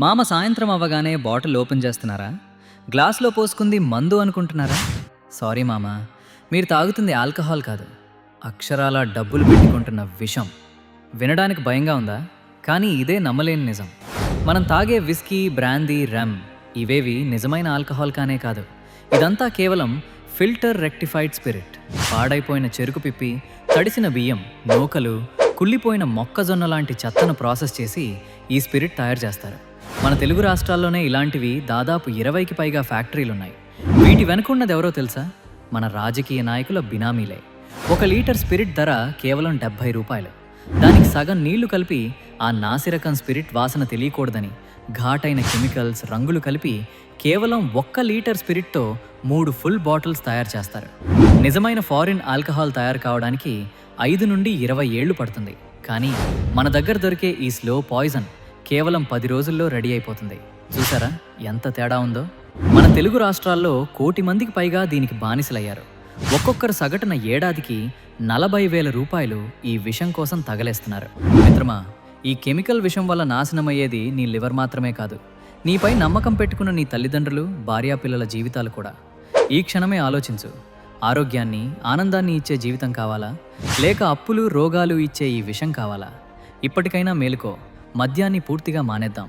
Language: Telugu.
మామ సాయంత్రం అవ్వగానే బాటిల్ ఓపెన్ చేస్తున్నారా? గ్లాస్లో పోసుకుంది మందు అనుకుంటున్నారా? సారీ మామ, మీరు తాగుతుంది ఆల్కహాల్ కాదు, అక్షరాల డబ్బులు పెట్టుకుంటున్న విషం. వినడానికి భయంగా ఉందా? కానీ ఇదే నమ్మలేని నిజం. మనం తాగే విస్కీ, బ్రాందీ, రమ్ ఇవేవి నిజమైన ఆల్కహాల్ కానే కాదు. ఇదంతా కేవలం ఫిల్టర్ రెక్టిఫైడ్ స్పిరిట్. పాడైపోయిన చెరుకు పిప్పి, తడిసిన బియ్యం, నూకలు, కుళ్ళిపోయిన మొక్కజొన్న లాంటి చెత్తను ప్రాసెస్ చేసి ఈ స్పిరిట్ తయారు చేస్తారు. మన తెలుగు రాష్ట్రాల్లోనే ఇలాంటివి దాదాపు 20కి పైగా ఫ్యాక్టరీలున్నాయి. వీటి వెనుకున్నది ఎవరో తెలుసా? మన రాజకీయ నాయకుల బినామీలే. 1 లీటర్ స్పిరిట్ ధర కేవలం 70 రూపాయలు. దానికి సగం నీళ్లు కలిపి ఆ నాసిరకం స్పిరిట్ వాసన తెలియకూడదని ఘాటైన కెమికల్స్, రంగులు కలిపి కేవలం 1 లీటర్ స్పిరిట్తో 3 ఫుల్ బాటిల్స్ తయారు చేస్తారు. నిజమైన ఫారిన్ ఆల్కహాల్ తయారు కావడానికి 5 నుండి 20 ఏళ్లు పడుతుంది. కానీ మన దగ్గర దొరికే ఈ స్లో పాయిజన్ కేవలం 10 రోజుల్లో రెడీ అయిపోతుంది. చూసారా ఎంత తేడా ఉందో? మన తెలుగు రాష్ట్రాల్లో 1 కోటి మందికి పైగా దీనికి బానిసలయ్యారు. ఒక్కొక్కరు సగటున ఏడాదికి 40,000 రూపాయలు ఈ విషం కోసం తగలేస్తున్నారు. మిత్రమా, ఈ కెమికల్ విషం వల్ల నాశనమయ్యేది నీ లివర్ మాత్రమే కాదు, నీపై నమ్మకం పెట్టుకున్న నీ తల్లిదండ్రులు, భార్యాపిల్లల జీవితాలు కూడా. ఈ క్షణమే ఆలోచించు. ఆరోగ్యాన్ని, ఆనందాన్ని ఇచ్చే జీవితం కావాలా, లేక అప్పులు, రోగాలు ఇచ్చే ఈ విషం కావాలా? ఇప్పటికైనా మేలుకో. మద్యాన్ని పూర్తిగా మానేద్దాం.